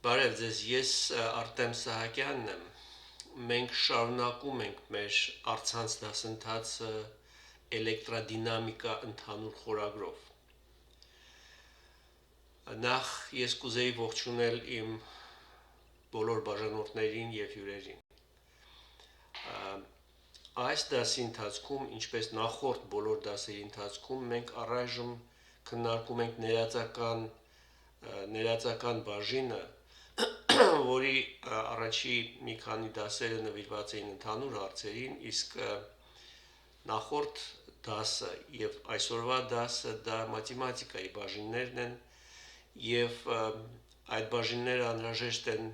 Բարև ձեզ, ես Արտեմ Սահակյանն եմ։ Մենք շարունակում ենք մեր առցանց դասընթացը էլեկտրադինամիկա ընդհանուր խորագրով։ Նախ ես կուզեի ողջունել իմ բոլոր բաժանորդներին եւ հյուրերին։ Այս դասի ընթացքում, ինչպես նախորդ բոլոր դասերի ընթացքում, մենք առայժմ քննարկում ենք ներածական բաժինը, որի առաջի մի քանի դասերը նվիրված էին ընդհանուր հարցերին, իսկ նախորդ դասը եւ այսօրվա դասը դա մաթեմատիկայի բաժիններն են եւ այդ բաժինները անհրաժեշտ են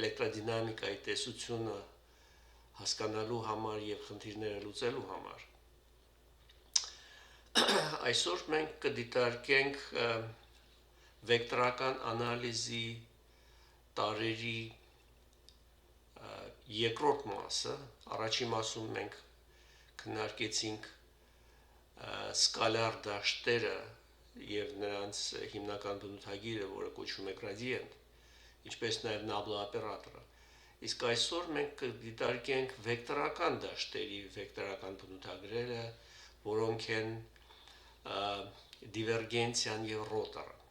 էլեկտրադինամիկայի տեսությունը հասկանալու համար եւ խնդիրները լուծելու համար։ Այսօր մենք կդիտարկենք վեկտորական անալիզի տարերի երկրորդ մասը։ Առաջին մասում մենք քննարկեցինք սկալար դաշտերը եւ նրանց հիմնական բնութագիրը, որը կոչվում է գրադիենտ, ինչպես նաեւ նաբլա օպերատորը։ Իսկ այսօր մենք կդիտարկենք վեկտորական դաշտերի վեկտորական բնութագրերը, որոնք են դիվերգենցիան եւ ռոտորը։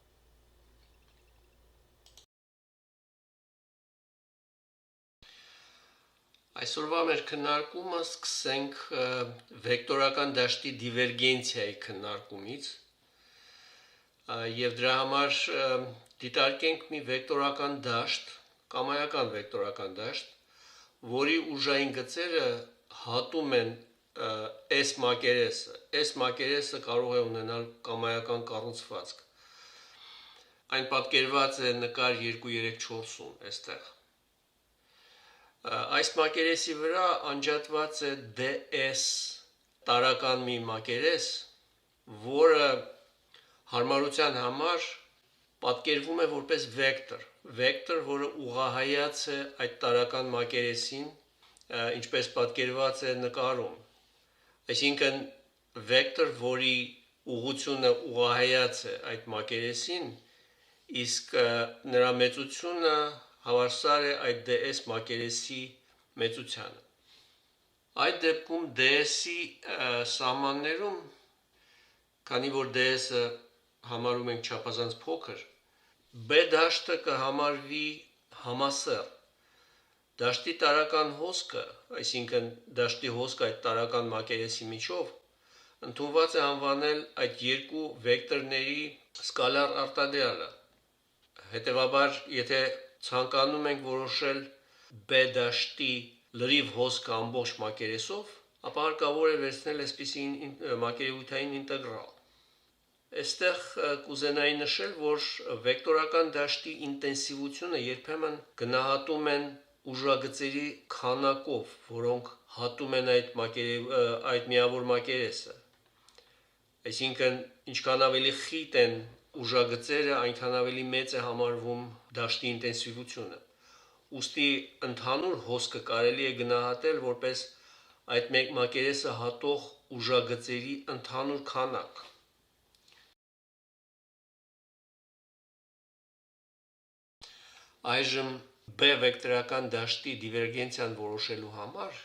Այսօրվա մեր քննարկումը սկսենք վեկտորական դաշտի դիվերգենցիայի քննարկումից եւ դրա համար դիտարկենք մի վեկտորական դաշտ, կամայական վեկտորական դաշտ, որի ուժային գծերը հատում են S մակերեսը։ S մակերեսը կարող է ունենալ կամայական կառուցվածք։ Այն պատկերված է նկար 2.3.4-ում այստեղ։ Այս մակերեսի վրա անջատված է DS տարական մի մակերես, որը հարմարության համար պատկերվում է որպես վեկտոր, որը ուղղահայաց է այդ տարական մակերեսին, ինչպես պատկերված է նկարում։ Այսինքն վեկտոր, որի ուղղությունը ուղղահայաց է այդ մակերեսին, իսկ նրա մեծությունը հավասար է այդ DS մակերեսի մեծությանը։ Այդ դեպքում DS-ի սահմաններում, քանի որ DS-ը համարում ենք չափազանց փոքր, B դաշտը կհամարվի համասեռ։ Դաշտի տարական հոսքը, այսինքն դաշտի հոսքը այդ տարական մակերեսի միջով, ընդունված է անվանել այդ երկու վեկտորների սկալար արտադրյալը։ Հետևաբար, եթե ցանկանում ենք որոշել B դաշտի լրիվ հոսքը ամբողջ մակերեսով, ապա հարկավոր է վերցնել այսպիսի մակերևութային ինտեգրալ։ Այստեղ կուզենայի նշել, որ վեկտորական դաշտի ինտենսիվությունը երբեմն գնահատում են ուժագծերի քանակով, որոնք հատում են այդ միավոր մակերեսը։ Այսինքն, ինչքան ավելի խիտ են ուժագծերը, այնքան ավելի մեծ է համարվում դաշտի ինտենսիվությունը։ Ուստի ընդհանուր հոսքը կարելի է գնահատել որպես այդ մեկ մակերեսը հատող ուժագծերի ընդհանուր քանակ։ Այժմ B վեկտորական դաշտի դիվերգենցիան որոշելու համար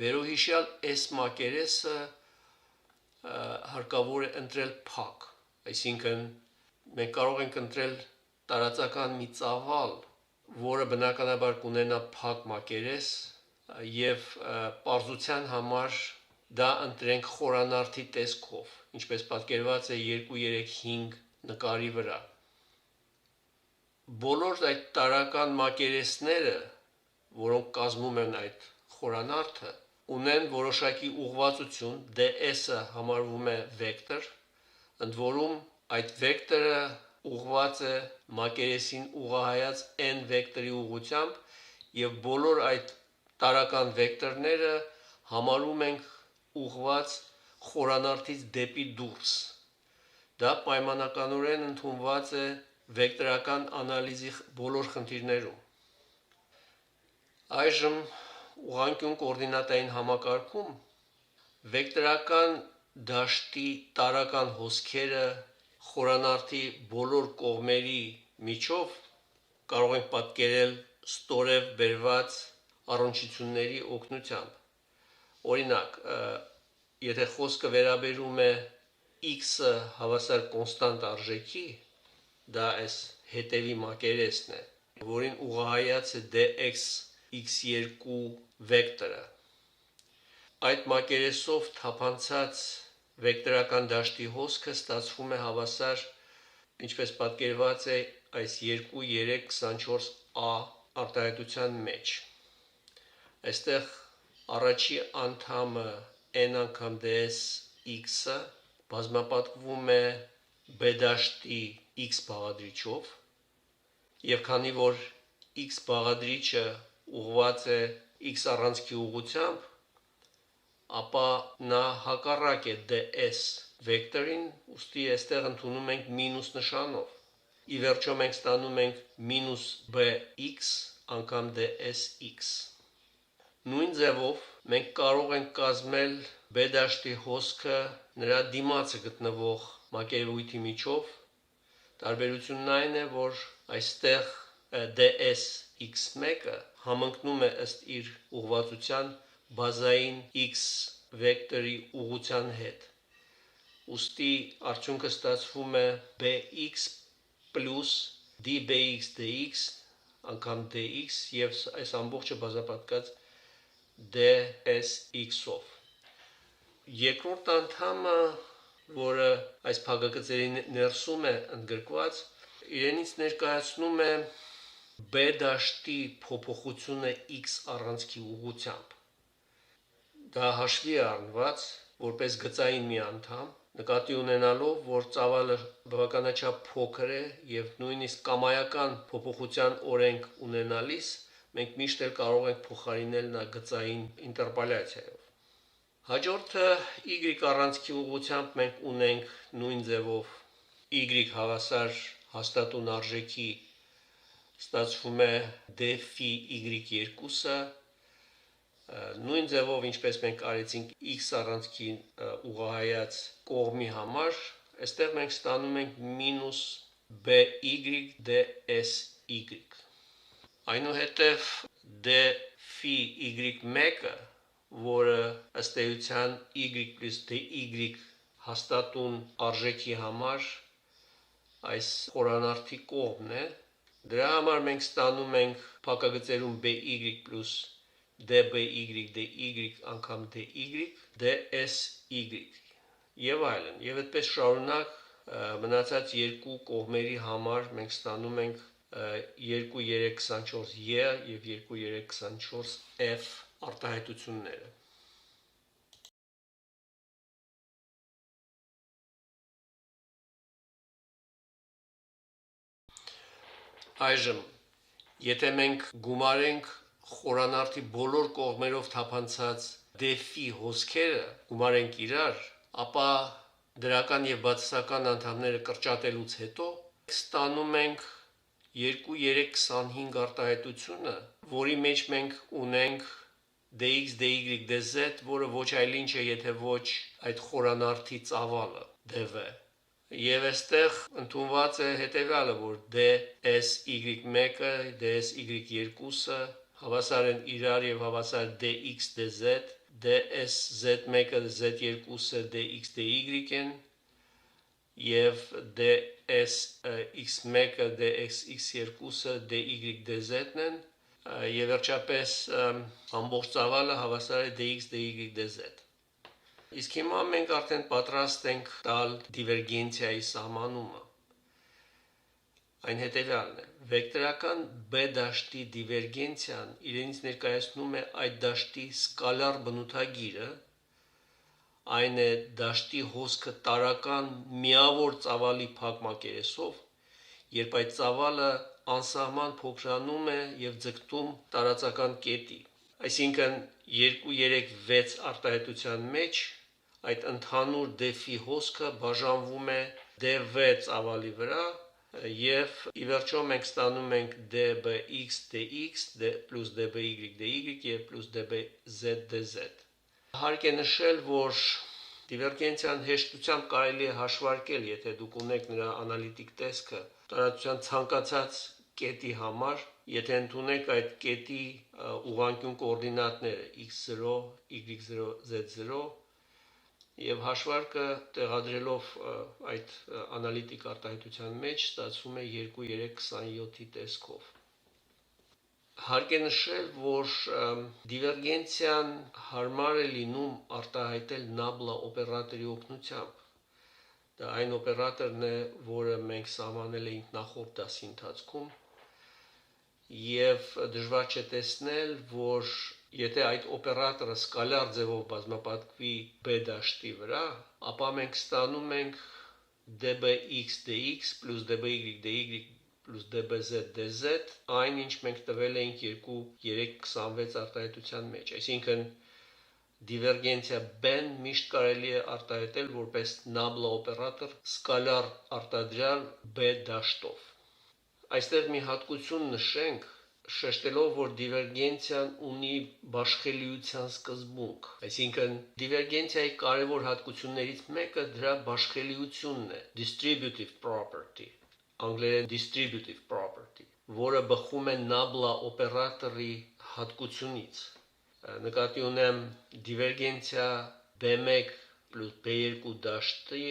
վերոհիշյալ S մակերեսը հարկավոր է ընտրել փակ, այսինքն մենք կարող ենք ընտրել տարածական մի ծավալ, որը բնականաբար կունենա փակ մակերես եւ պարզության համար դա ընտրենք խորանարդի տեսքով, ինչպես պատկերված է 2.3.5 նկարի վրա։ Բոլոր այդ տարական մակերեսները, որոնք կազմում են այդ խորանարդը, ունեն որոշակի ուղղվածություն, DS-ը համարվում է վեկտոր, ընդ որում այդ վեկտորը ուղղված է մակերեսին ուղղահայաց n վեկտորի ուղղությամբ եւ բոլոր այդ տարական վեկտորները համարում ենք ուղղված խորանարդից դեպի դուրս։ Դա պայմանականորեն ընդունված է վեկտորական անալիզի բոլոր խնդիրներում։ Այժմ ուղղանկյուն կոորդինատային համակարգում վեկտորական դաշտի տարական հոսքերը խորանարդի բոլոր կողմերի միջով կարող ենք պատկերել ստորև բերված առնչությունների օգնությամբ։ Օրինակ, եթե խոսքը վերաբերում է x-ը հավասար կոնստանտ արժեքի, դա այս հետևի մակերեսն է, որին ուղղահայաց է dx x2 վեկտորը։ Այդ մակերեսով թափանցած վեկտորական դաշտի հոսքը ստացվում է հավասար, ինչպես պատկերված է այս 2, 3, 24a արտահայտության մեջ։ Այստեղ առաջի անդամը n անգամ ds x-ը բազմապատկվում է b դաշտի x բաղադրիչով, եւ քանի որ x բաղադրիչը ուղղված է x առանցքի ուղղությամբ, ապա նա հակառակ է ds վեկտորին, ուստի այստեղ ընդունում ենք մինուս նշանով։ Ի վերջո մենք ստանում ենք մինուս bx անգամ dsx։ Նույն ձևով մենք կարող ենք կազմել b դաշտի հոսքը նրա դիմացը գտնվող մակերևույթի միջով։ Տարբերությունն այն է, որ այստեղ ds x1-ը համընկնում է ըստ իր ուղղվածության բազային x վեկտորի ուղղության հետ։ Ուստի արդյունքը ստացվում է bx պլյուս dbx dx անգամ dx եւ այս ամբողջը բազմապատկած dsx-ով։ Երկրորդ անդամը, որը այս փակագծերի ներսում է ընդգրկված, իրենից ներկայացնում է b դաշտի փոփոխությունը x առանցքի ուղղությամբ։ Դա հաշվի է առնված որպես գծային մի անդամ, նկատի ունենալով, որ ծավալը բավականաչափ փոքր է եւ նույնիսկ կամայական փոփոխության օրենք ունենալիս մենք միշտ էլ կարող ենք փոխարինել նա գծային ինտերպոլյացիայով։ Հաջորդը y առանցքի ուղղությամբ մենք ունենք նույն ձևով y հավասար հաստատուն արժեքի ստացվում է d phi y2-ը, նույն ձևով ինչպես մենք արեցինք x առանցքին ուղղահայաց կողմի համար, այստեղ մենք ստանում ենք մինուս by dsy։ Այնուհետև d phi y1-ը, որը ըստ էության y plus dy հաստատուն արժեքի համար այս խորանարդի կողմն է, դրա համար մենք ստանում ենք փակագծերում by plus dby dy անգամ dy dsy եւ այլն։ Եվ այդպես շարունակ մնացած երկու կողմերի համար մենք ստանում ենք 2, 3, 24e եւ 2, 3, 24f արտահայտությունները։ Այժմ, եթե մենք գումարենք խորանարդի բոլոր կողմերով թափանցած d phi հոսքերը, գումարենք իրար, ապա դրական եւ բացասական անդամները կրճատելուց հետո ստանում ենք 2, 3, 25 արտահայտությունը, որի մեջ մենք ունենք dx, dy, dz, որը ոչ այլ ինչ է, եթե ոչ այդ խորանարդի ծավալը dv։ Եվ այստեղ ընդունված է հետևյալը, որ dsy1-ը, dsy2-ը հավասար են իրար եւ հավասար dx, dz, dsz1-ը, z2-ը dx, dy են եւ dsx1-ը, dxx2-ը dy, dz-ն են եւ վերջապես ամբողջ ծավալը հավասար է dx, dy, dz։ Իսկ հիմա մենք արդեն պատրաստ ենք տալ դիվերգենցիայի սահմանումը։ Այն հետևյալն է. վեկտորական b դաշտի դիվերգենցիան իրենից ներկայացնում է այդ դաշտի սկալար բնութագիրը, այն է դաշտի հոսքը տարական միավոր ծավալի փակ մակերեսով, երբ այդ ծավալը անսահման փոքրանում է եւ ձգտում տարածական կետի։ Այսինքն 2, 3, 6 արտահայտության մեջ այդ ընդհանուր d phi հոսքը բաժանվում է dv ծավալի վրա եւ ի վերջո մենք ստանում ենք dbx dx plus dby dy եւ plus dbz dz։ Հարկ է նշել, որ դիվերգենցիան հեշտությամբ կարելի է հաշվարկել, եթե դուք ունեք նրա անալիտիկ տեսքը տարածության ցանկացած կետի համար, եթե ընդունենք այդ կետի ուղղանկյուն կոորդինատները x0, y0, z0 եւ հաշվարկը տեղադրելով այդ անալիտիկ արտահայտության մեջ ստացվում է 2,327-ի տեսքով։ Հարկ է նշել, որ դիվերգենցիան հարմար է լինում արտահայտել նաբլա օպերատորի օգնությամբ։ Դա այն օպերատորն է, որը մենք սահմանել էինք նախորդ դասի ընթացքում, եւ դժվար չէ տեսնել, որ եթե այդ օպերատորը սկալար ձևով բազմապատկվի b դաշտի վրա, ապա մենք ստանում ենք dbx dx plus dby dy plus dbz dz, այն ինչ մենք տվել էինք 2,326 արտահայտության մեջ, այսինքն դիվերգենցիա b-ն միշտ կարելի է արտահայտել որպես նաբլա օպերատոր սկալար արտադրյալ b դաշտով։ Այստեղ մի հատկություն նշենք, շեշտելով, որ դիվերգենցիան ունի բաշխելիության սկզբունք, այսինքն դիվերգենցիայի կարևոր հատկություններից մեկը դրա բաշխելիությունն է, distributive property, անգլերեն distributive property, որը բխում է նաբլա օպերատորի հատկությունից։ Նկատի ունեմ դիվերգենցիա b1 plus b2 դաշտի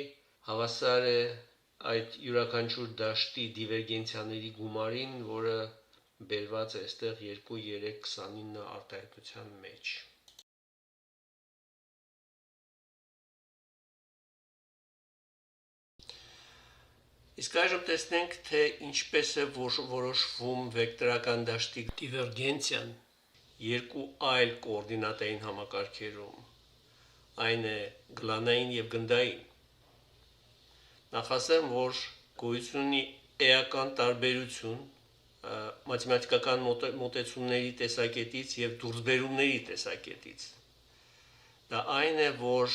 հավասար է այդ յուրաքանչյուր դաշտի դիվերգենցիաների գումարին, որը բերված է այստեղ 2,329 արտահայտության մեջ։ Իսկ այժմ տեսնենք, թե ինչպես է որոշվում վեկտորական դաշտի դիվերգենցիան երկու այլ կոորդինատային համակարգերում, այն է գլանային եւ գնդային։ Նախասեմ, որ գոյություն ունի էական տարբերություն մաթեմատիկական մոտեցումների տեսակետից եւ դուրսբերումների տեսակետից։ Դա այն է, որ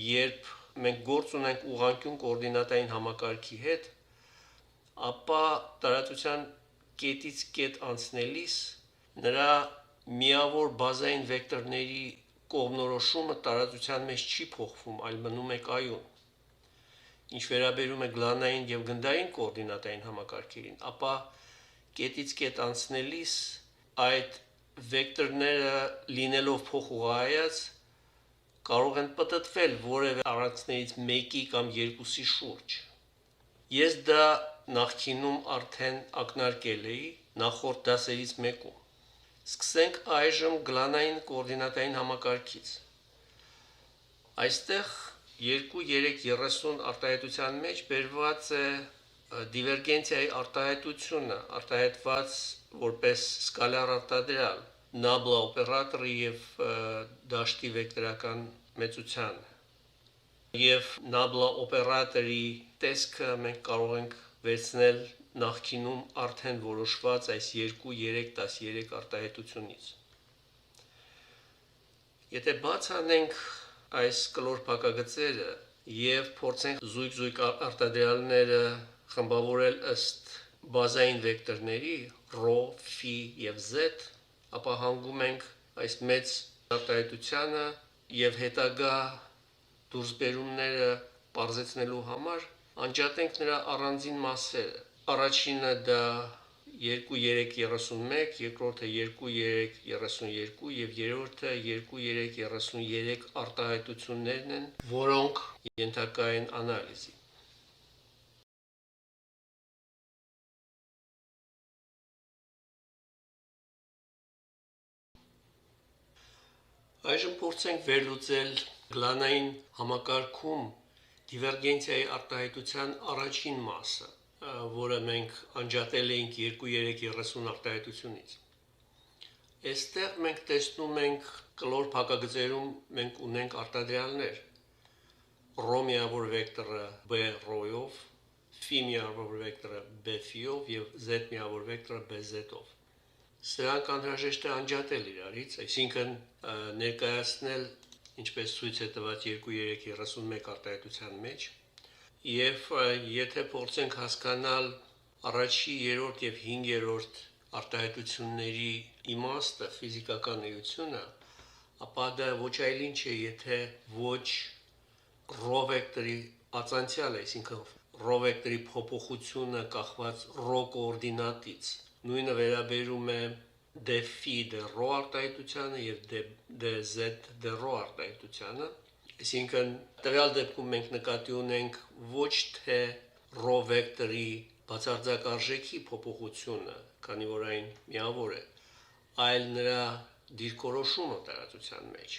երբ մենք գործ ունենք ուղղանկյուն կոորդինատային համակարգի հետ, ապա տարածության կետից կետ անցնելիս նրա միավոր բազային վեկտորների կողմնորոշումը տարածության մեջ չի փոխվում, այլ մնում է կայուն։ Ինչ վերաբերում է գլանային եւ գնդային կոորդինատային համակարգերին, ապա կետից կետ անցնելիս այդ վեկտորները լինելով փոխուղղահայաց կարող են պտտվել որևէ առանցքներից մեկի կամ երկուսի շուրջ։ Ես դա նախկինում արդեն ակնարկել էի նախորդ դասերից մեկում։ Սկսենք այժմ գլանային կոորդինատային համակարգից։ Այստեղ 2,330 արտահայտության մեջ բերված է դիվերգենցիայի արտահայտությունը, արտահայտված որպես սկալար արտադրյալ, նաբլա օպերատորի եւ դաշտի վեկտորական մեծության։ Եվ նաբլա օպերատորի տեսքը մենք կարող ենք վերցնել նախկինում արդեն որոշված այս 2,313 արտահայտությունից։ Եթե բաց անենք այս կլոր փակագծերը եւ փորձենք զույգ արտադրյալները խմբավորել ըստ բազային վեկտորների ρ, φ եւ z, ապա հանգում ենք այս մեծ արտահայտությանը եւ հետագա դուրսբերումները պարզեցնելու համար անջատենք նրա առանձին մասերը։ Առաջինը դա 2,331, երկրորդը 2,332 եւ երրորդը 2,333 արտահայտություններն են, որոնք ենթակա են անալիզի։ Այժմ փորձենք վերլուծել գլանային համակարգում դիվերգենցիայի արտահայտության առաջին մասը, որը մենք անջատել էինք 2,330 արտահայտությունից։ Այստեղ մենք տեսնում ենք կլոր փակագծերում մենք ունենք արտադրյալներ։ Ρ միավոր վեկտորը b ρ-ով, φ միավոր վեկտորը b φ-ով եւ z միավոր վեկտորը b z-ով։ Սրանք անհրաժեշտ է անջատել իրարից, այսինքն ներկայացնել, ինչպես ցույց է տված 2,331 արտահայտության մեջ, եւ եթե փորձենք հասկանալ առաջի, երրորդ եւ հինգերորդ արտահայտությունների իմաստը, ֆիզիկական էությունը, ապա դա ոչ այլ ինչ է, եթե ոչ ρ վեկտորի ածանցյալը, այսինքն ρ վեկտորի փոփոխությունը կախված ρ կոորդինատից։ Նույնը վերաբերում է dφ դեռ արտահայտությանը եւ dz դեռ արտահայտությանը։ Այսինքն տվյալ դեպքում մենք նկատի ունենք ոչ թե ρ վեկտորի բացարձակ արժեքի փոփոխությունը, քանի որ այն միավոր է, այլ նրա դիրքորոշումը տարածության մեջ։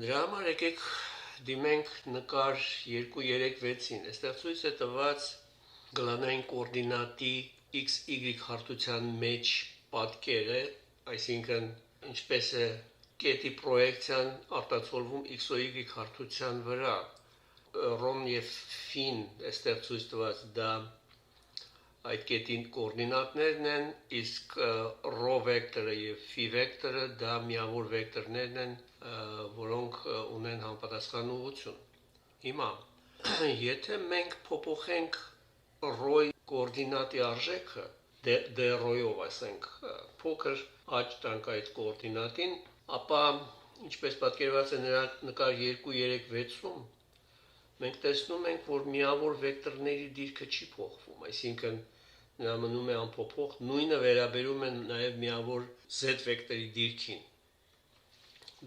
Դրա համար եկեք դիմենք նկար 2.3.6-ին։ Այստեղ ցույց է տված գլանային կոորդինատի x-y հարթության մեջ պատկերը, այսինքն ինչպես է կետի պրոյեկցիան արտացոլվում x-y հարթության վրա։ Ռոմ եւ ֆին այստեղ ցույց տված դա այդ կետի կոորդինատներն են, իսկ ρ վեկտորը եւ φ վեկտորը դա միավոր վեկտորներն են, որոնք ունեն համապատասխան ուղղություն։ Հիմա եթե մենք փոփոխենք ρ-ի կոորդինատի արժեքը դեռ-ով, ասենք, փոքր աճ տանք այդ կոորդինատին, ապա ինչպես պատկերված է նրա նկար 2.3.6-ում, մենք տեսնում ենք, որ միավոր վեկտորների դիրքը չի փոխվում, այսինքն նա մնում է անփոփոխ, նույնը վերաբերում է նաև միավոր z վեկտորի դիրքին։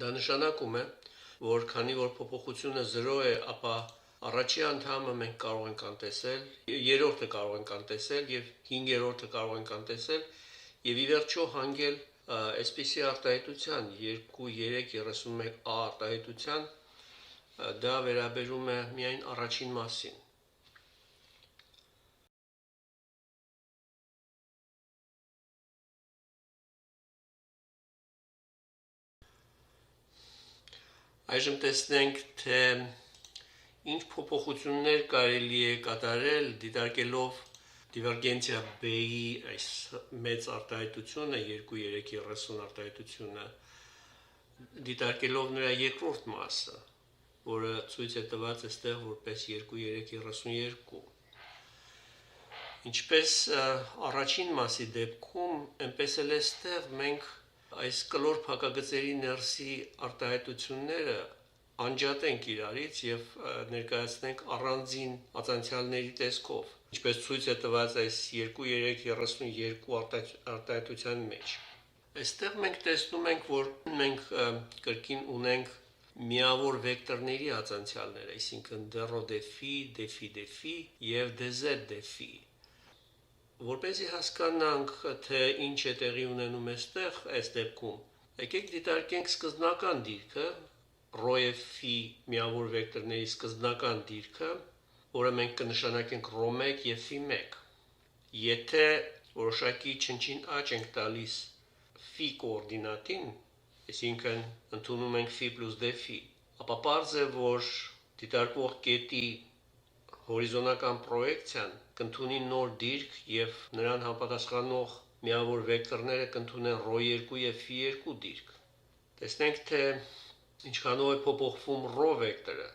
Դա նշանակում է, որ քանի որ փոփոխությունը 0 է, ապա առաջի անդամը մենք կարող ենք անտեսել, երրորդը կարող ենք անտեսել եւ 5-րդը կարող ենք անտեսել եւ ի վերջո հանգել այսպիսի արտահայտության 2.3.31a արտահայտության, դա վերաբերում է միայն առաջին մասին։ Այժմ տեսնենք, թե ինչ փոփոխություններ կարելի է կատարել դիտարկելով դիվերգենցիա B-ի այս մեծ արտահայտությունը 2.3.30 արտահայտությունը, դիտարկելով նրա երկրորդ մասը, որը ցույց է տված այստեղ որպես 2.3.32։ Ինչպես առաջին մասի դեպքում, այնպես էլ այստեղ մենք այս կլոր փակագծերի ներսի արտահայտությունները անջատենք իրարից եւ ներկայացնենք առանձին ածանցյալների տեսքով, ինչպես ցույց է տված այս 2.3.32 արտահայտության մեջ։ Այստեղ մենք տեսնում ենք, որ մենք կրկին ունենք միավոր վեկտորների ածանցյալներ, այսինքն dρ-dφ, dφ-dφ եւ dz-dφ։ Որպեսզի հասկանանք, թե ինչ է տեղի ունենում այստեղ այս դեպքում, եկեք դիտարկենք սկզբնական դիրքը, ρ եւ φ միավոր վեկտորների սկզբնական դիրքը, որը մենք կնշանակենք ρ1 եւ φ1։ Եթե որոշակի չնչին աճ ենք տալիս φ կոորդինատին, այսինքն ընդունում ենք φ + dφ, ապա պարզ է, որ դիտարկվող կետի հորիզոնական պրոյեկցիան կընդունի նոր դիրք եւ նրան համապատասխանող միավոր վեկտորները կընդունեն ρ2 եւ φ2 դիրք։ Տեսնենք, թե ինչքանով է փոփոխվում ρ վեկտորը։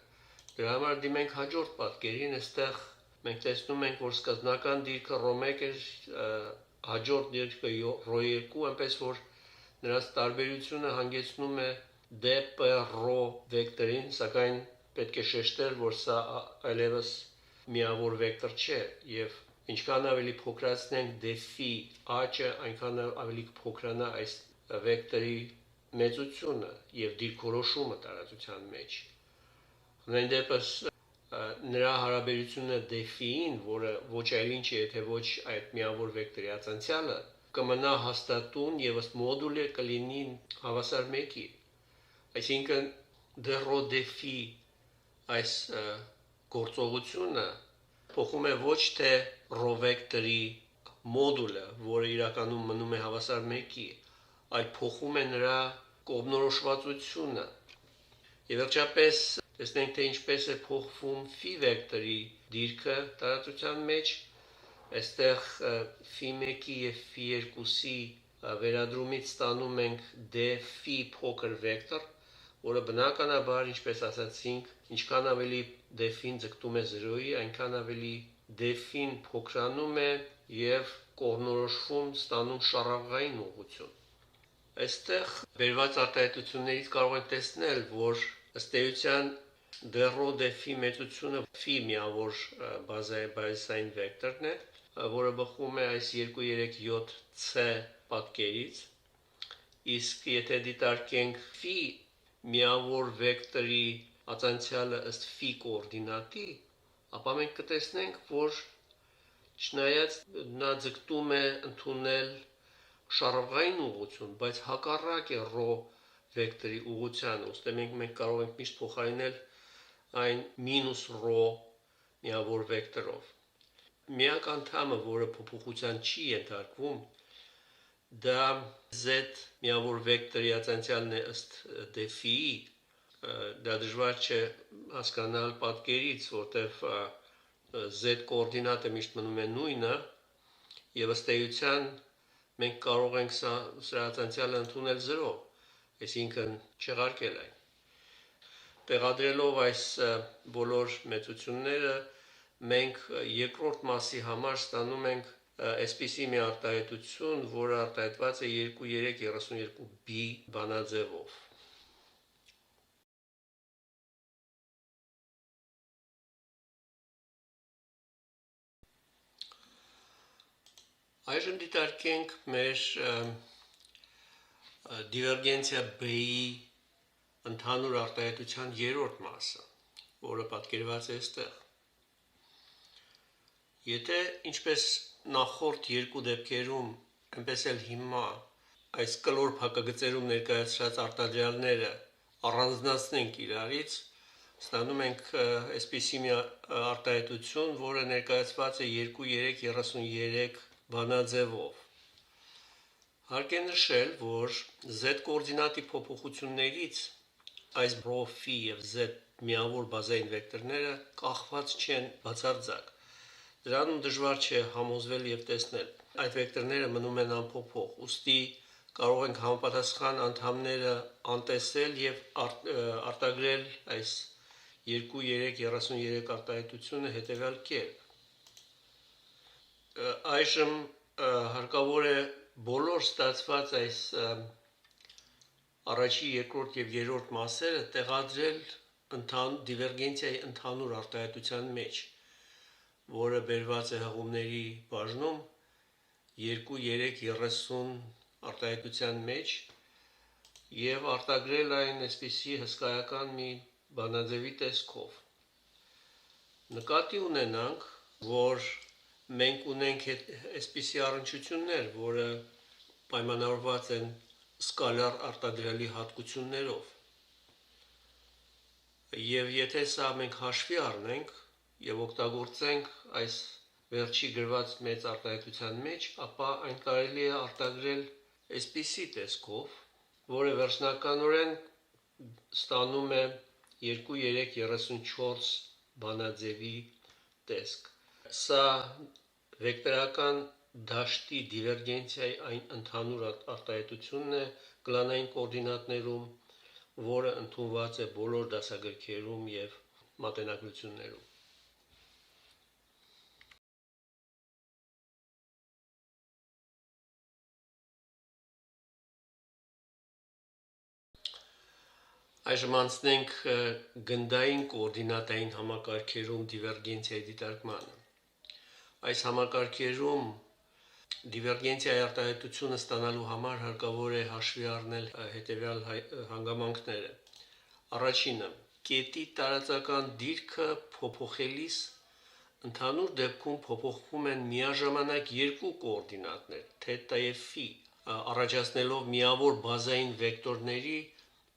Դրա համար դիմենք հաջորդ պատկերին, այստեղ մենք տեսնում ենք, որ սկզբնական դիրքը ρ1 է, հաջորդ դիրքը ρ2, այնպես որ նրանց տարբերությունը հանգեցնում է dp-ρ վեկտորին, սակայն պետք է շեշտել, որ սա այլևս միավոր վեկտոր չէ եւ ինչքան ավելի փոքրացնենք dφ աճը, այնքան ավելի կփոքրանա այս վեկտորի մեծությունը եւ դիրքորոշումը տարածության մեջ։ Ամեն դեպս նրա հարաբերությունը dφ-ին, որը ոչ այլ ինչ է, եթե ոչ այդ միավոր վեկտորի ածանցյալը, կմնա հաստատուն եւ ըստ մոդուլը կլինի հավասար 1-ի։ Այսինքն dρ-dφ այս գործողությունը փոխում է ոչ թե ρ վեկտորի մոդուլը, որը իրականում մնում է հավասար 1-ի, այլ փոխում է նրա կողմնորոշվածությունը։ Եվ վերջապես տեսնենք, թե ինչպես է փոխվում φ վեկտորի դիրքը տարածության մեջ։ Այստեղ φ1-ի եւ φ2-ի վերադրումից ստանում ենք dφ փոքր վեկտոր, որը բնականաբար, ինչպես ասացինք, ինչքան ավելի dφ-ին ձգտում է 0-ի, այնքան ավելի dφ-ին փոքրանում է եւ կողմնորոշվում ստանում շառավղային ուղղություն։ Այստեղ վերված արտահայտություններից կարող են տեսնել, որ ըստ էության դե ռո դե ֆի մեծությունը ֆի միավոր բազային վեկտորն է, որը բխում է այս 237 c պատկերից, իսկ եթե դիտարկենք ֆի միավոր վեկտորի ածանցյալը ըստ ֆի կոորդինատի, ապա մենք կտեսնենք, որ չնայած նա ձգտում է ընդունել շարժային ուղղություն, բայց հակառակ է ռո վեկտորի ուղղությանը, ուստի մենք կարող ենք միշտ փոխարինել այն մինուս ռո միավոր վեկտորով։ Միակ անդամը, որը փոփոխության չի ենթարկվում, դա z միավոր վեկտորի ածանցյալն է ըստ դեֆիի, դա դժվար չէ հասկանալ պատկերից, որտեղ z կոորդինատը միշտ մնում է նույնը, եւ ըստ էության մենք կարող ենք սրա ածանցյալը ընդունել 0, այսինքն չեղարկել այն։ Տեղադրելով այս բոլոր մեծությունները, մենք երկրորդ մասի համար ստանում ենք այսպիսի մի արտահայտություն, որը արտահայտված է 2332b բանաձևով։ Այժմ դիտարկենք մեր դիվերգենցիա B-ի ընդհանուր արտահայտության երրորդ մասը, որը պատկերված է այստեղ։ Եթե ինչպես նախորդ երկու դեպքերում, այնպես էլ հիմա այս կլոր փակագծերում ներկայացրած արտադրյալները առանձնացնենք իրարից, ստանում ենք այսպիսի մի արտահայտություն, որը ներկայացված է 2333 բանաձևով։ Հարկ է նշել, որ z կոորդինատի փոփոխություններից այս ρ, φ եւ z միավոր բազային վեկտորները կախված չեն բացարձակ։ Դրանում դժվար չէ համոզվել եւ տեսնել։ Այդ վեկտորները մնում են անփոփոխ, ուստի կարող ենք համապատասխան անդամները անտեսել եւ արտագրել այս 2333 արտահայտությունը հետեւյալ կերպ։ Այժմ հարկավոր է բոլոր ստացված այս առաջի, երկրորդ եւ երրորդ մասերը տեղադրել դիվերգենցիայի ընդհանուր արտահայտության մեջ, որը բերված է հղումների բաժնում 2-3-30 արտահայտության մեջ եւ արտագրել այն այսպիսի հսկայական մի բանաձևի տեսքով։ Նկատի ունենանք, որ մենք ունենք այսպիսի առնչություններ, որը պայմանավորված են սկալար արտադրյալի հատկություններով։ Եվ եթե սա մենք հաշվի առնենք եւ օգտագործենք այս վերջի գրված մեծ արտահայտության մեջ, ապա այն կարելի է արտագրել այսպիսի տեսքով, որը վերջնականորեն ստանում է 2-3-34 բանաձևի տեսք։ Սա վեկտորական դաշտի դիվերգենցիայի այն ընդհանուր արտահայտությունն է կլանային կոորդինատներում, որը ընդունված է բոլոր դասագրքերում եւ մատենագրություններում։ Այժմ անցնենք գնդային կոորդինատային համակարգերում դիվերգենցիայի դիտարկմանը։ Այս համակարգերում դիվերգենցիայի արտահայտությունը ստանալու համար հարկավոր է հաշվի առնել հետևյալ հանգամանքները։ Առաջինը, կետի տարածական դիրքը փոփոխելիս ընդհանուր դեպքում փոփոխվում են միաժամանակ երկու կոորդինատներ՝ թետա եւ ֆի, առաջացնելով միավոր բազային վեկտորների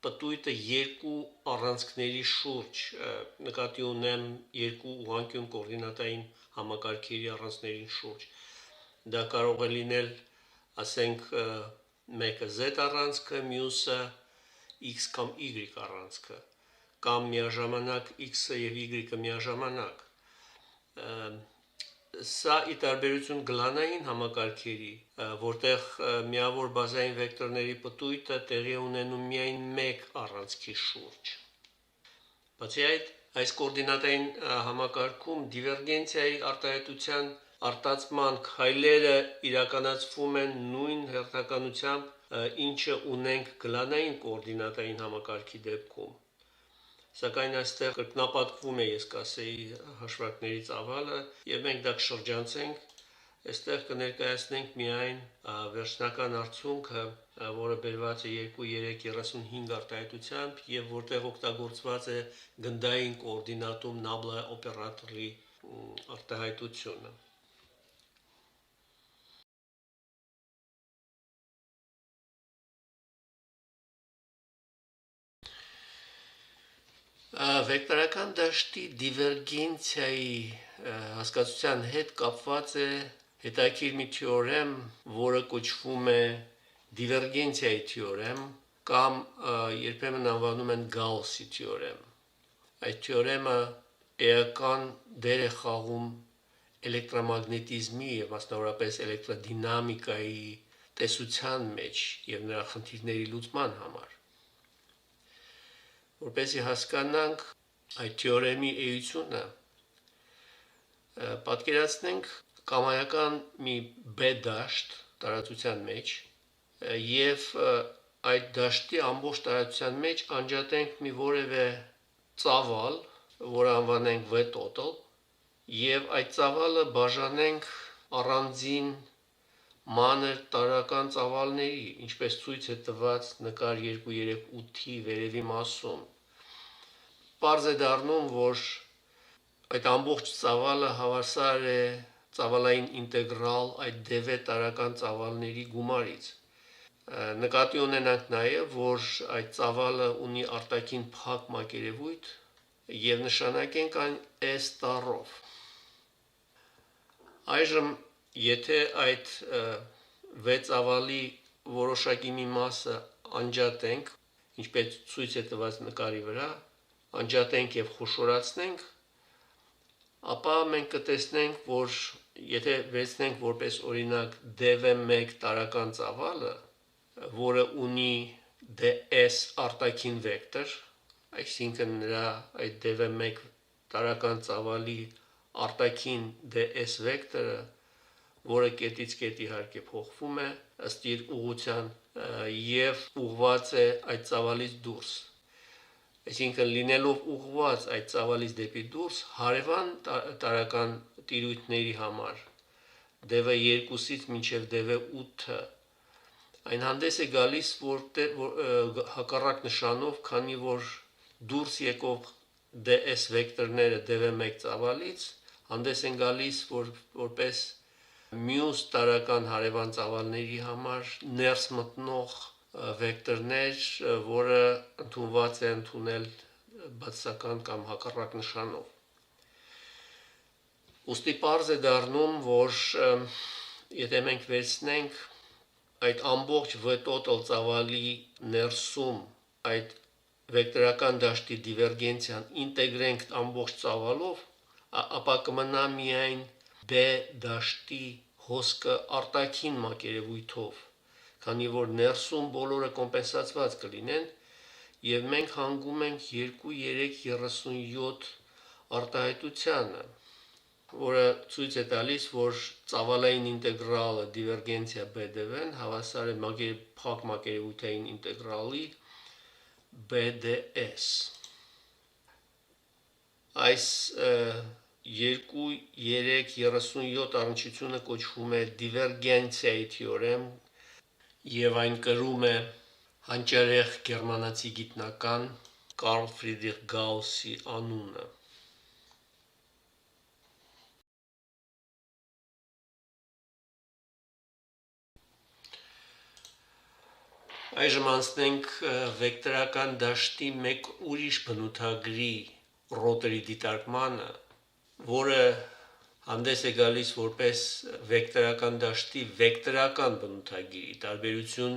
պտույտը երկու առանցքների շուրջ, նկատի ունեմ երկու ուղղանկյուն կոորդինատային համակարգերի առանցքների շուրջ։ Դա կարող է լինել, ասենք, մեկը z առանցքը, մյուսը x կամ y առանցքը, կամ միաժամանակ x-ը եւ y-ը միաժամանակ։ Սա ի տարբերություն գլանային համակարգերի, որտեղ միավոր բազային վեկտորների պտույտը տեղի ունենում միայն մեկ առանցքի շուրջ։ Բացի այդ, այս կոորդինատային համակարգում դիվերգենցիայի արտահայտության արտացման քայլերը իրականացվում են նույն հերթականությամբ, ինչը ունենք գլանային կոորդինատային համակարգի դեպքում։ Սակայն այստեղ կրկնապատկվում է, ես կասեի, հաշվարկների ծավալը, եւ մենք դա կշրջանցենք, այստեղ կներկայացնենք միայն վերջնական արդյունքը, որը բերված է 2.335 արտահայտությամբ եւ որտեղ օգտագործված է գնդային կոորդինատում Nabla օպերատորի արտահայտությունը։ Վեկտորական դաշտի դիվերգենցիայի հասկացության հետ կապված է հետաքրքիր մի թեորեմ, որը կոչվում է դիվերգենցիայի թեորեմ կամ երբեմն անվանում են Գաուսի թեորեմ։ Այդ թեորեմը էական դեր է խաղում էլեկտրամագնետիզմի եւ մասնավորապես էլեկտրադինամիկայի տեսության մեջ եւ նրա խնդիրների լուծման համար։ Որպեսզի հասկանանք այդ թեորեմի էությունը, պատկերացնենք կամայական մի B դաշտ տարածության մեջ եւ այդ դաշտի ամբողջ տարածության մեջ անջատենք մի որևէ ծավալ, որը անվանենք V total, եւ այդ ծավալը բաժանենք առանձին մանր տարական ծավալների, ինչպես ցույց է տված նկար 238-ի վերևի մասում։ Պարզ է դառնում, որ այդ ամբողջ ծավալը հավասար է ծավալային ինտեգրալ այդ dv տարական ծավալների գումարից։ Նկատի ունենանք նաև, որ այդ ծավալը ունի արտաքին փակ մակերևույթ եւ նշանակենք այն S տառով։ Այժմ եթե այդ V ծավալի որոշակի մի մասը անջատենք, ինչպես ցույց է տված նկարի վրա, անջատենք եւ խոշորացնենք, ապա մենք կտեսնենք, որ եթե վերցնենք որպես օրինակ dv1 տարական ծավալը, որը ունի ds արտաքին վեկտոր, այսինքն նրա այդ dv1 տարական ծավալի արտաքին ds վեկտորը, որը կետից կետ իհարկե փոխվում է ըստ իր ուղղության եւ ուղղված է այդ ծավալից դուրս։ Այսինքն լինելով ուղղված այդ ծավալից դեպի դուրս, հարևան տարական տիրույթների համար dv2-ից մինչև dv8-ը այն հանդես է գալիս հակառակ նշանով, քանի որ դուրս եկող ds վեկտորները dv1 ծավալից հանդես են գալիս որպես մյուս տարական հարևան ծավալների համար ներս մտնող վեկտորներ, որը ընդունված է ընդունել բացասական կամ հակառակ նշանով։ Ուստի պարզ է դառնում, որ եթե մենք վերցնենք այդ ամբողջ V total ծավալի ներսում այդ վեկտորական դաշտի դիվերգենցիան ինտեգրենք ամբողջ ծավալով, ապա կմնա միայն B դաշտի հոսքը արտաքին մակերևույթով, քանի որ ներսում բոլորը կոմպենսացված կլինեն, եւ մենք հանգում ենք 2.337 արտահայտությանը, որը ցույց է տալիս, որ ծավալային ինտեգրալը դիվերգենցիա BDV-ն հավասար է փակ մակերևույթային ինտեգրալի BDS։ Այս 2.337 առնչությունը կոչվում է դիվերգենցիայի թեորեմ եւ այն կրում է հանճարեղ գերմանացի գիտնական Կարլ Ֆրիդրիխ Գաուսի անունը։ Այժմ անցնենք վեկտորական դաշտի մեկ ուրիշ բնութագրի ռոտորի դիտարկմանը, որը հանդես է գալիս որպես վեկտորական դաշտի վեկտորական բնութագիր, տարբերություն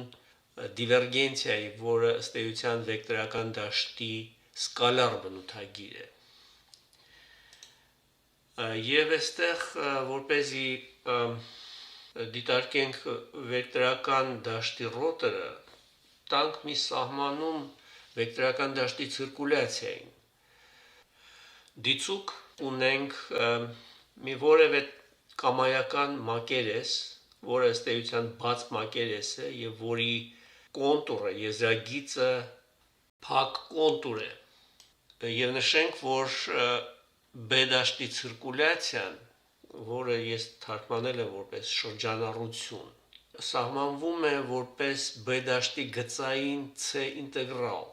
դիվերգենցիայի, որը ըստ էության վեկտորական դաշտի սկալար բնութագիր է։ Եվ այստեղ որպեսզի դիտարկենք վեկտորական դաշտի ռոտորը, տանք մի սահմանում վեկտորական դաշտի ցիրկուլյացիային։ Դիցուկ ունենք մի որևէ կամայական մակերես, որը ըստ էության բաց մակերես է եւ որի կոնտուրը, եզրագիծը փակ կոնտուր է։ Եվ նշենք, որ B դաշտի ցիրկուլյացիան, որը ես թարգմանել եմ որպես շրջանառություն, սահմանվում է որպես B դաշտի գծային C ինտեգրալ,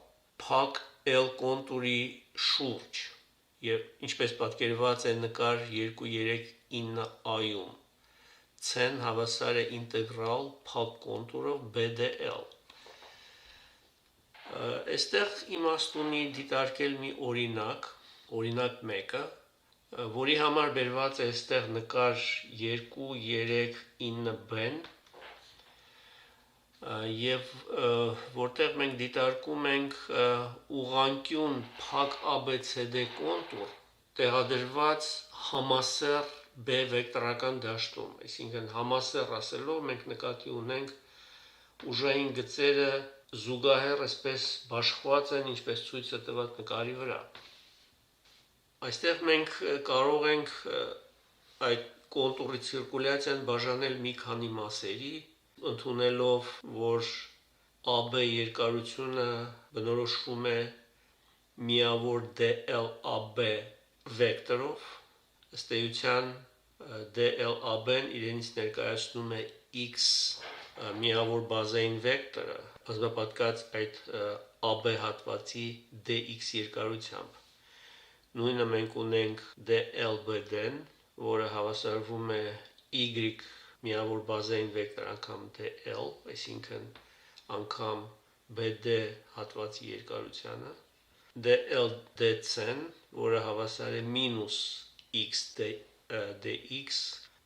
փակ L կոնտուրի շուրջ, եւ ինչպես պատկերված է նկար 239-այում, C-ն հավասար է ինտեգրալ փակ կոնտուրով BDL։ Այստեղ իմաստ ունի դիտարկել մի օրինակ 1-ը, որի համար բերված է այստեղ նկար 239b-ն, եւ որտեղ մենք դիտարկում ենք ուղղանկյուն փակ ABCD կոնտուր տեղադրված համասեռ B վեկտորական դաշտում, այսինքն համասեռ ասելով մենք նկատի ունենք ուժային գծերը զուգահեռ այսպես բաշխված են, ինչպես ցույց է տված նկարի վրա։ Այստեղ մենք կարող ենք այդ կոնտուրի ցիրկուլյացիան բաժանել մի քանի մասերի, ընդունելով, որ AB երկարությունը բնորոշվում է միավոր DLAB վեկտորով, ըստ էության DLAB-ն իրենից ներկայացնում է X միավոր բազային վեկտորը, բազմապատկած այդ AB հատվածի dx երկարությամբ։ Նույնը մենք ունենք dlbd-ն, որը հավասարվում է y միավոր բազային վեկտոր անգամ dl, այսինքն անգամ bd հատվածի երկարությանը, dldc-ն, որը հավասար է մինուս x dx,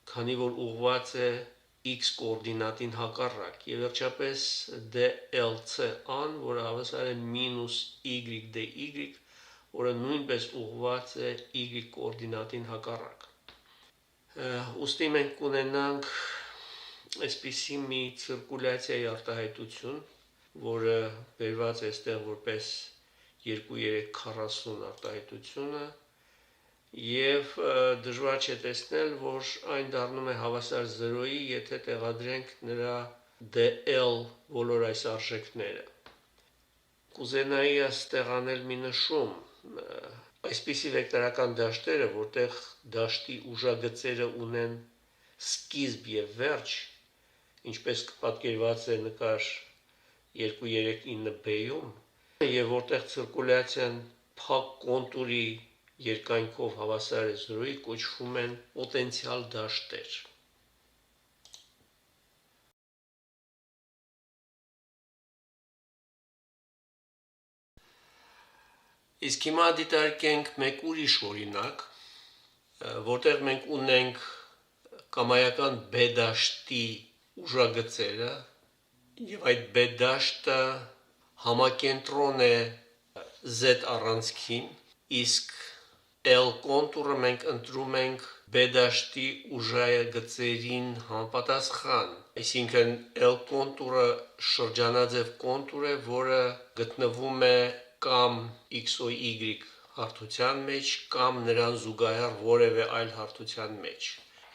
քանի որ ուղղված է x կոորդինատին հակառակ, եւ վերջապես dlc-ն, որը հավասար է մինուս y dy, որը նույնպես ուղղված է y կոորդինատին հակառակ։ Ուստի մենք կունենանք այսպիսի մի ցիրկուլյացիայի արտահայտություն, որը բերված է այստեղ որպես 2340 արտահայտությունը, եւ դժվար չէ տեսնել, որ այն դառնում է հավասար 0-ի, եթե տեղադրենք նրա dl բոլոր այս արժեքները։ Կուզենայի այստեղ անել մի նշում, այսպիսի վեկտորական դաշտերը, որտեղ դաշտի ուժագծերը ունեն սկիզբ եւ վերջ, ինչպես պատկերված է նկար 239b-ում, եւ որտեղ ցիրկուլյացիան փակ կոնտուրի երկայնքով հավասար է 0-ի, կոչվում են պոտենցիալ դաշտեր։ Իսկ հիմա դիտարկենք մեկ ուրիշ օրինակ, որտեղ մենք ունենք կամայական B դաշտի ուժագծերը, եւ այդ B դաշտը համակենտրոն է Z առանցքին, իսկ L կոնտուրը մենք ընտրում ենք B դաշտի ուժագծերին համապատասխան, այսինքն L կոնտուրը շրջանաձև կոնտուր է, որը գտնվում է կամ XOY հարթության մեջ, կամ նրան զուգահեռ որևէ այլ հարթության մեջ,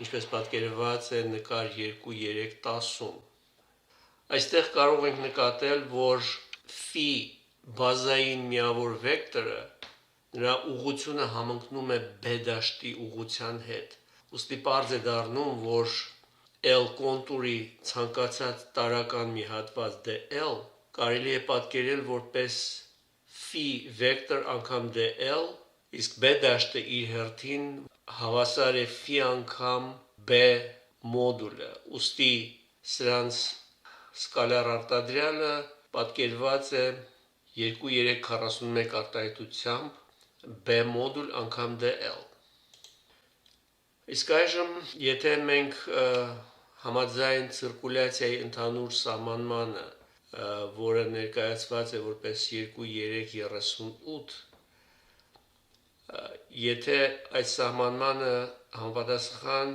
ինչպես պատկերված է նկար 2.3.10-ում։ Այստեղ կարող ենք նկատել, որ φ բազային միավոր վեկտորը նրա ուղղությունը համընկնում է B դաշտի ուղղության հետ։ Ուստի պարզ է դառնում, որ L կոնտուրի ցանկացած տարրական մի հատված dl կարելի է պատկերել որպես φ վեկտոր անգամ dl, իսկ B դաշտը իր հերթին հավասար է φ անգամ B մոդուլը։ Ուստի սրանց սկալար արտադրյալը պատկերված է 2.341 արտահայտությամբ B մոդուլ անգամ dl։ Իսկ այժմ, եթե մենք համաձայն ցիրկուլյացիայի ընդհանուր սահմանմանը, որը ներկայացված է որպես 2.338, եթե այդ սահմանմանը համապատասխան,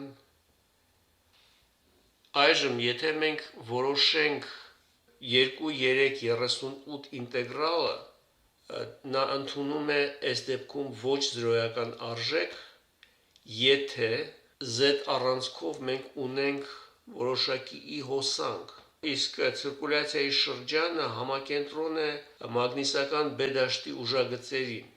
այժմ եթե մենք որոշենք 2.338 ինտեգրալը, նա ընդունում է այս դեպքում ոչ զրոյական արժեք, եթե Z առանցքով մենք ունենք որոշակի I հոսանք, իսկ ցիրկուլյացիայի շրջանը համակենտրոն է մագնիսական B դաշտի ուժագծերին,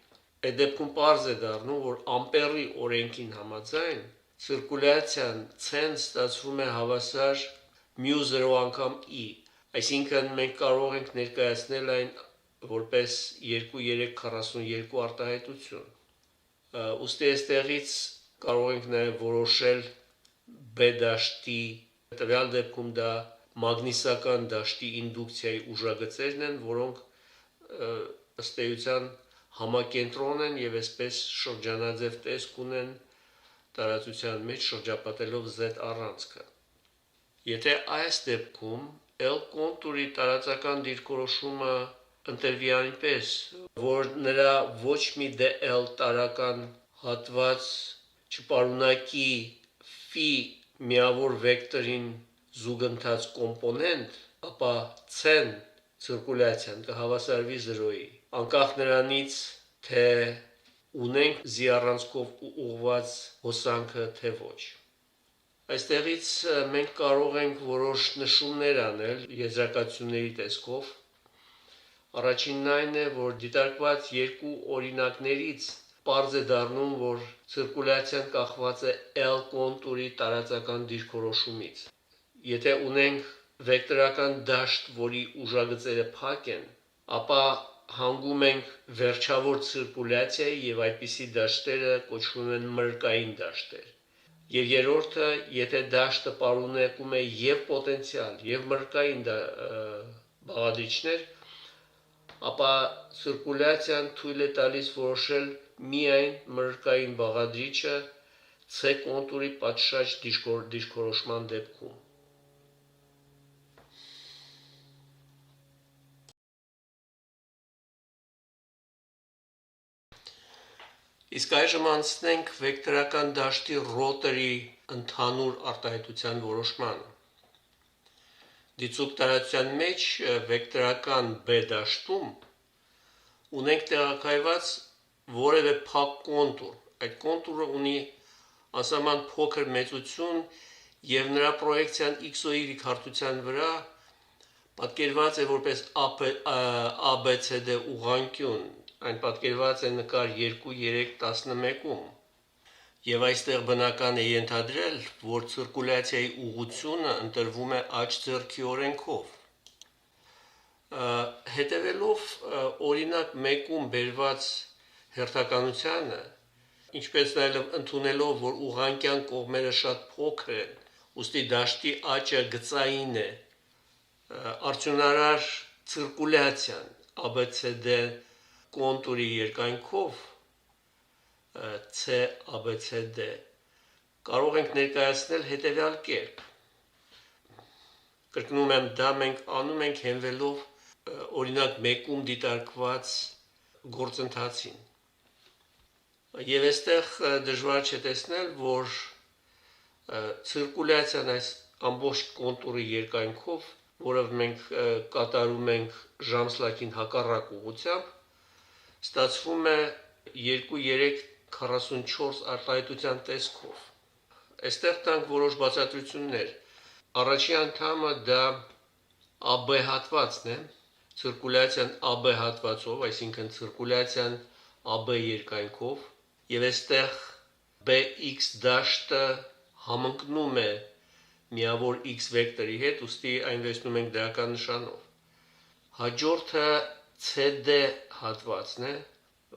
Այդ դեպքում պարզ է դառնում, որ ամպերի օրենքին համաձայն ցիրկուլյացիան ցեն ստացվում է հավասար μ0 անգամ e, այսինքն մենք կարող ենք ներկայացնել այն որպես 2.342 արտահայտություն։ Ուստի այստեղից կարող ենք նաև որոշել B դաշտի, տվյալ դեպքում դա մագնիսական դաշտի ինդուկցիայի ուժագծերն են, որոնք ըստ էության համակենտրոն են եւ այսպես շրջանաձև տեսք ունեն տարածության մեջ շրջապատելով Z առանցքը։ Եթե այս դեպքում L կոնտուրի տարածական դիրքորոշումը ընտրվի այնպես, որ նրա ոչ մի dl տարական հատված չպարունակի phi միավոր վեկտորին զուգընթաց կոմպոնենտ, ապա ցեն ցիրկուլյացիան կհավասարվի 0-ի, անկախ նրանից, թե ունենք Z առանցքով ուղղված հոսանքը թե ոչ։ Այստեղից մենք կարող ենք որոշ նշումներ անել եզրակացությունների տեսքով։ Առաջինն այն է, որ դիտարկված երկու օրինակներից պարզ է դառնում, որ ցիրկուլյացիան կախված է L կոնտուրի տարածական դիրքորոշումից։ Եթե ունենք վեկտորական դաշտ, որի ուժագծերը փակ են, ապա հանգում ենք վերջավոր ցիրկուլյացիայի եւ այդպիսի դաշտերը կոչվում են մրրկային դաշտեր։ Եվ երրորդը, եթե դաշտը պարունակում է եւ պոտենցիալ, եւ մրրկային բաղադրիչներ, ապա ցիրկուլյացիան թույլ է տալիս որոշել միայն մրրկային բաղադրիչը C կոնտուրի պատշաճ դիրքորոշման դեպքում։ Իսկ այժմ անցնենք վեկտորական դաշտի ռոտորի ընդհանուր արտահայտության որոշմանը։ Դիցուկ տարածության մեջ վեկտորական B դաշտում ունենք տեղակայված որևէ փակ կոնտուր։ Այդ կոնտուրը ունի անսահման փոքր մեծություն եւ նրա պրոյեկցիան x ու y հարթության վրա պատկերված է որպես ABCD ուղղանկյուն։ Այն պատկերված է նկար 2.3.11-ում։ Եվ այստեղ բնական է ենթադրել, որ ցիրկուլյացիայի ուղղությունը ընտրվում է աջ ձեռքի օրենքով։ Հետևելով օրինակ 1-ում բերված հերթականությանը, ինչպես նաև ընդունելով, որ ուղղանկյան կողմերը շատ փոքր են, ուստի դաշտի աճը գծային է, արդյունարար ցիրկուլյացիան ABCD կոնտուրի երկայնքով CABCD կարող ենք ներկայացնել հետևյալ կերպ։ Կրկնում եմ, դա մենք անում ենք հենվելով օրինակ 1-ում դիտարկված գործընթացին։ Եվ այստեղ դժվար չէ տեսնել, որ ցիրկուլյացիան այս ամբողջ կոնտուրի երկայնքով, որը մենք կատարում ենք ժամսլակին հակառակ ուղղությամբ, ստացվում է 2.344 արտահայտության տեսքով։ Այստեղ տանք որոշ բացատրություններ։ Առաջին անդամը դա AB հատվածն է, ցիրկուլյացիան AB հատվածով, այսինքն ցիրկուլյացիան AB երկայնքով, եւ այստեղ BX դաշտը համընկնում է միավոր x վեկտորի հետ, ուստի այն վերցնում ենք դրական նշանով։ Հաջորդը CD հատվածն է,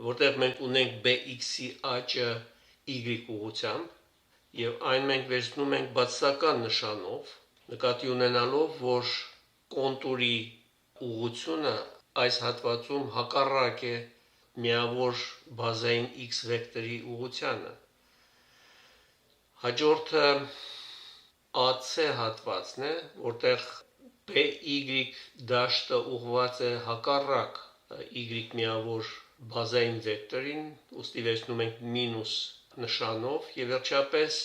որտեղ մենք ունենք BX-ի աճը y ուղղությամբ եւ այն մենք վերցնում ենք բացասական նշանով, նկատի ունենալով, որ կոնտուրի ուղղությունը այս հատվածում հակառակ է միավոր բազային x վեկտորի ուղղությանը։ Հաջորդը AC հատվածն է, որտեղ BY դաշտը ուղղված է հակառակ y միավոր բազային վեկտորին, ուստի վերցնում ենք մինուս նշանով, եւ վերջապես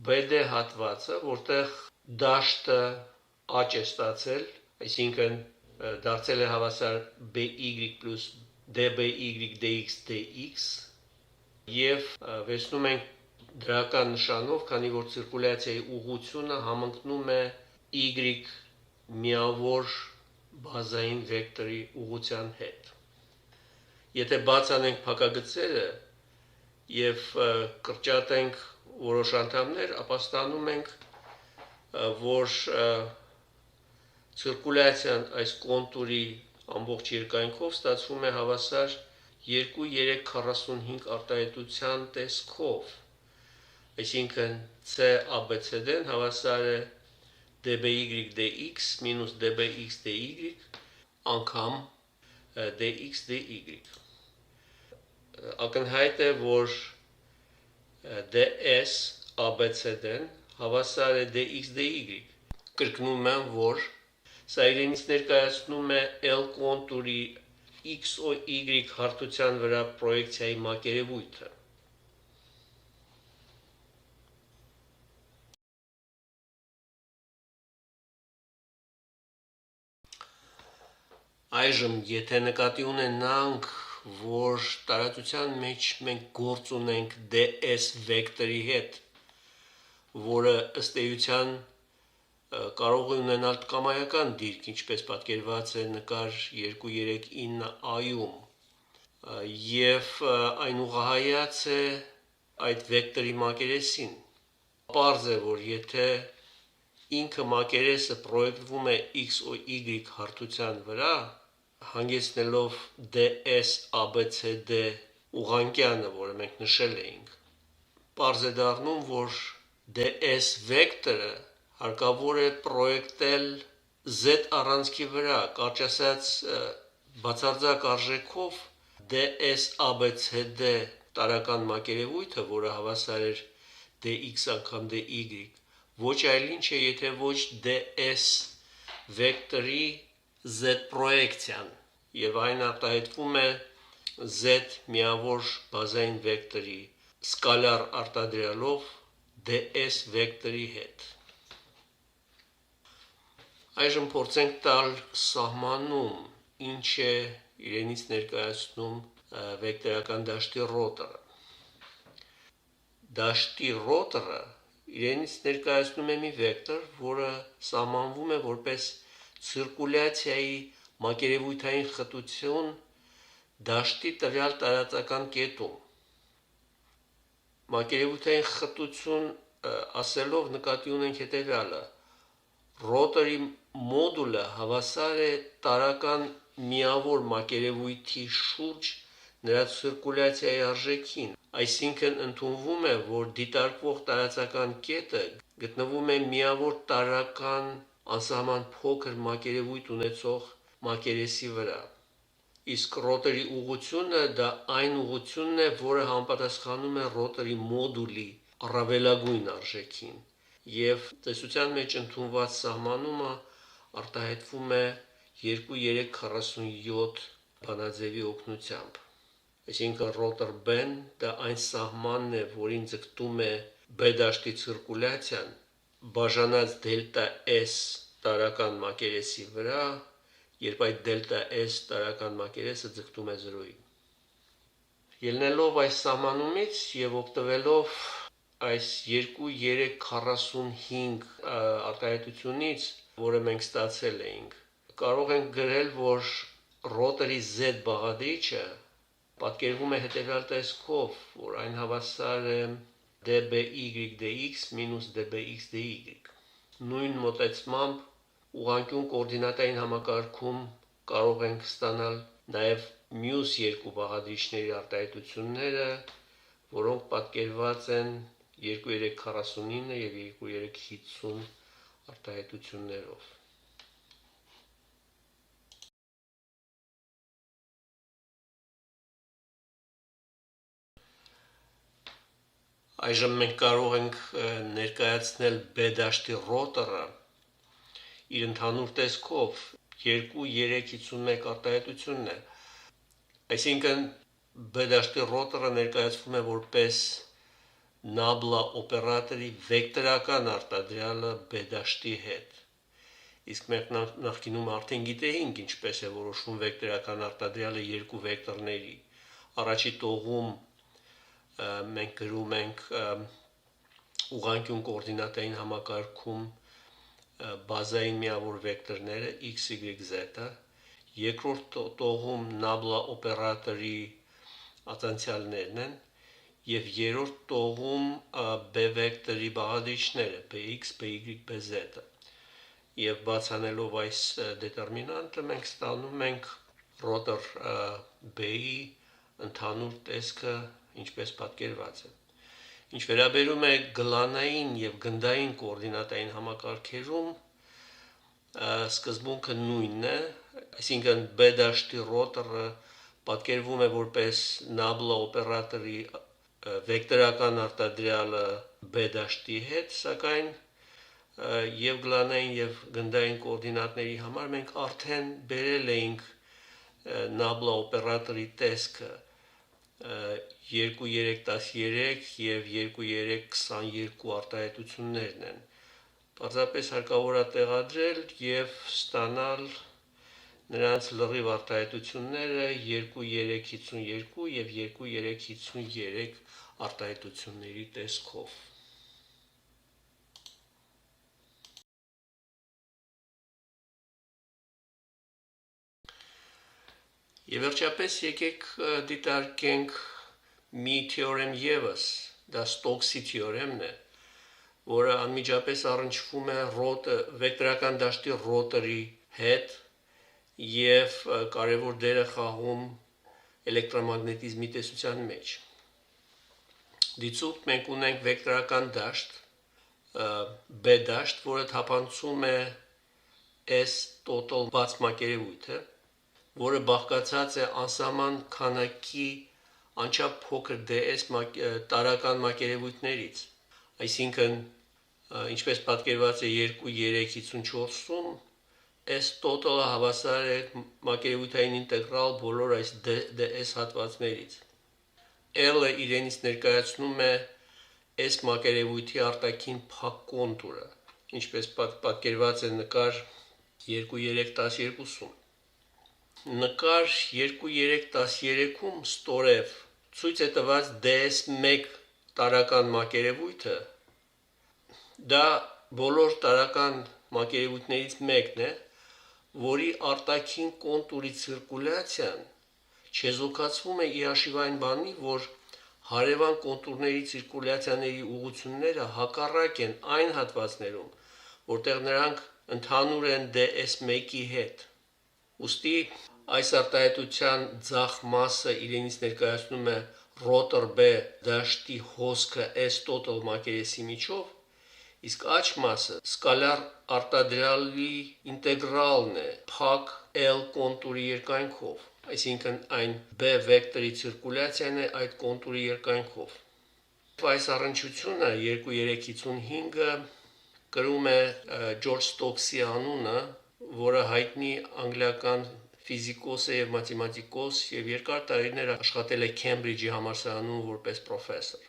BD հատվածը, որտեղ դաշտը աճ է ստացել, այսինքն դարձել է հավասար BY plus DBY DX DX, եւ վերցնում ենք դրական նշանով, քանի որ ցիրկուլյացիայի ուղղությունը համընկնում է y միավոր բազային վեկտորի ուղղության հետ։ Եթե բաց անենք փակագծերը եւ կրճատենք որոշ անդամներ, ապա ստանում ենք, որ ցիրկուլյացիան այս կոնտուրի ամբողջ երկայնքով ստացվում է հավասար 2,345 արտահայտության տեսքով, այսինքն CABCD-ն հավասար է dby dx մինուս dbx dy անգամ dx dy։ Ակնհայտ է, որ ds ABCD-ն հավասար է dx dy։ Կրկնում եմ, որ սա իրենից ներկայացնում է L կոնտուրի x-y հարթության վրա պրոյեկցիայի մակերևույթը։ Այժմ, եթե նկատի ունենանք, որ տարածության մեջ մենք գործ ունենք ds վեկտորի հետ, որը ըստ էության կարող է ունենալ կամայական դիրք, ինչպես պատկերված է նկար 239a-ում, եւ այն ուղղահայաց է այդ վեկտորի մակերեսին։ Պարզ է, որ եթե ինքը մակերեսը պրոյեկտվում է x-y հարթության վրա, հանգեցնելով ds ABCD ուղղանկյանը, որը մենք նշել էինք, պարզ է դառնում, որ ds վեկտորը հարկավոր է պրոյեկտել z առանցքի վրա, կարճ ասած բացարձակ արժեքով ds ABCD տարական մակերևույթը, որը հավասար էր dx անգամ dy, ոչ այլ ինչ է, եթե ոչ ds վեկտորի z պրոյեկցիան, եւ այն արտահայտվում է z միավոր բազային վեկտորի սկալար արտադրյալով ds վեկտորի հետ։ Այժմ փորձենք տալ սահմանում, ինչ է իրենից ներկայացնում վեկտորական դաշտի ռոտորը։ Դաշտի ռոտորը իրենից ներկայացնում է մի վեկտոր, որը սահմանվում է որպես ցիրկուլյացիայի մակերևույթային խտություն դաշտի տվյալ տարածական կետում։ Մակերևույթային խտություն ասելով նկատի ունենք հետևյալը. ռոտորի մոդուլը հավասար է տարական միավոր մակերևույթի շուրջ նրա ցիրկուլյացիայի արժեքին, այսինքն ընդունվում է, որ դիտարկվող տարածական կետը գտնվում է միավոր տարական անսահման փոքր մակերևույթ ունեցող մակերեսի վրա, իսկ ռոտորի ուղղությունը դա այն ուղղությունն է, որը համապատասխանում է ռոտորի մոդուլի առավելագույն արժեքին, եւ տեսության մեջ ընդունված սահմանումը արտահայտվում է 2,347 բանաձևի օգնությամբ։ Այսինքն ռոտոր B-ն դա այն սահմանն է, որին ձգտում է B դաշտի ցիրկուլյացիան, բաժանած դելտա S տարական մակերեսի վրա, երբ այդ դելտա S տարական մակերեսը ձգտում է 0-ի։ Ելնելով այս սահմանումից եւ օգտվելով այս 2,345 արտահայտությունից, որը մենք ստացել էինք, կարող ենք գրել, որ ռոտորի z բաղադրիչը պատկերվում է հետևյալ տեսքով, որ այն հավասար է dby dx մինուս dbx dy։ Նույն մոտեցմամբ ուղղանկյուն կոորդինատային համակարգում կարող ենք ստանալ նաև մյուս երկու բաղադրիչների արտահայտությունները, որոնք պատկերված են 2,349 եւ 2,350 արտահայտություններով։ Այժմ մենք կարող ենք ներկայացնել B դաշտի ռոտորը իր ընդհանուր տեսքով 2,351 արտահայտությունն է, այսինքն B դաշտի ռոտորը ներկայացվում է որպես նաբլա օպերատորի վեկտորական արտադրյալը B դաշտի հետ, իսկ մենք նախկինում արդեն գիտեինք ինչպես է որոշվում վեկտորական արտադրյալը երկու վեկտորների։ Առաջի տողում մենք գրում ենք ուղղանկյուն կոորդինատային համակարգում բազային միավոր վեկտորները x, y, z-ը երկրորդ տողում նաբլա օպերատորի ատանցիալներն են եւ երրորդ տողում B վեկտորի բաղադրիչները bx, by, bz-ը։ Եվ բացանելով այս դետերմինանտը մենք ստանում ենք ռոտոր B-ի ընդհանուր տեսքը ինչպես պատկերված է։ Ինչ վերաբերում է գլանային եւ գնդային կոորդինատային համակարգերում, սկզբունքը նույնն է, այսինքն B դաշտի ռոտորը պատկերվում է որպես նաբլա օպերատորի վեկտորական արտադրյալը B դաշտի հետ, սակայն եւ գլանային եւ գնդային կոորդինատների համար մենք արդեն բերել էինք նաբլա օպերատորի տեսքը 2.3.13 եւ 2.3.22 արտահայտություններն են։ Պարզապես հարկավոր է տեղադրել եւ ստանալ նրանց լրիվ արտահայտությունները 2.3.52 եւ 2.3.53 արտահայտությունների տեսքով։ Եվ վերջապես եկեք դիտարկենք մի թեորեմ եւս, դա Ստոքսի թեորեմն է, որը անմիջապես առնչվում է վեկտորական դաշտի ռոտորի հետ եւ կարևոր դեր է խաղում էլեկտրոմագնետիզմի տեսության մեջ։ Դիցուք մենք ունենք վեկտորական դաշտ, B դաշտ, որը թափանցում է S total բաց մակերևույթը, որը բաղկացած է անսահման քանակի անչափ փոքր DS տարական մակերևույթներից, այսինքն ինչպես պատկերված է 2.3.54-ում, S total-ը հավասար է մակերևույթային ինտեգրալ բոլոր այս DS հատվածներից։ L-ը իրենից ներկայացնում է S մակերևույթի արտաքին փակ կոնտուրը, ինչպես պատկերված է նկար 2.3.12-ում։ Նկար 2.3.13-ում ստորև ցույց է տված DS1 տարական մակերևույթը, դա բոլոր տարական մակերևույթներից մեկն է, որի արտաքին կոնտուրի ցիրկուլյացիան չեզոքացվում է ի հաշիվ այն բանի, որ հարևան կոնտուրների ցիրկուլյացիաների ուղղությունները հակառակ են այն հատվածներում, որտեղ նրանք ընդհանուր են DS1-ի հետ։ Ուստի այս արտահայտության ձախ մասը իրենից ներկայացնում է ռոտոր B դաշտի հոսքը S total մակերեսի միջով, իսկ աջ մասը սկալար արտադրյալի ինտեգրալն է փակ L կոնտուրի երկայնքով, այսինքն այն B վեկտորի ցիրկուլյացիան է այդ կոնտուրի երկայնքով։ Այս առնչությունը 2.3.55-ը կրում է Ջորջ Ստոքսի անունը, որը հայտնի անգլիական ֆիզիկոս է եւ մաթեմատիկոս եւ երկար տարիներ աշխատել է Քեմբրիջի համալսարանում որպես պրոֆեսոր։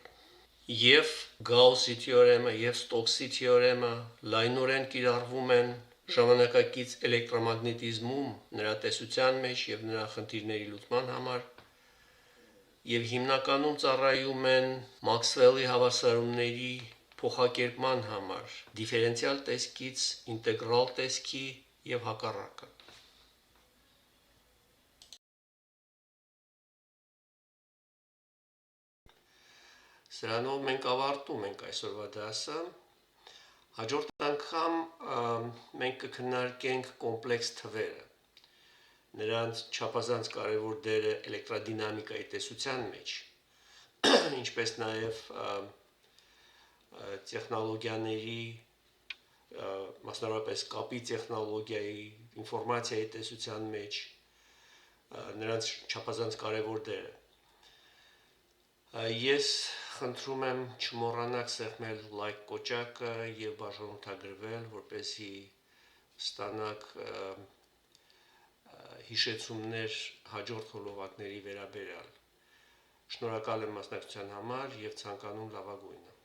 Եվ Գաուսի թեորեմը եւ Ստոքսի թեորեմը լայնորեն կիրառվում են ժամանակակից էլեկտրոմագնետիզմում, նրա տեսության մեջ եւ նրա խնդիրների լուծման համար, եւ հիմնականում ծառայում են Մաքսվելի հավասարումների փոխակերպման համար, դիֆերենցիալ տեսքից ինտեգրալ տեսքի եւ հակառակը։ Սրանով մենք ավարտում ենք այսօրվա դասը։ Հաջորդ անգամ մենք կքննարկենք կոմպլեքս թվերը, նրանց չափազանց կարևոր դերը էլեկտրադինամիկայի տեսության մեջ, ինչպես նաև տեխնոլոգիաների, մասնավորապես կապի տեխնոլոգիայի, ինֆորմացիայի տեսության մեջ նրանց չափազանց կարևոր դերը։ Ես խնդրում եմ չմոռանաք սեղմել լայք կոճակը եւ բաժանորդագրվել, որպեսզի ստանաք հիշեցումներ հաջորդ հոլովակների վերաբերյալ։ Շնորհակալ եմ մասնակցության համար եւ ցանկանում լավագույնը։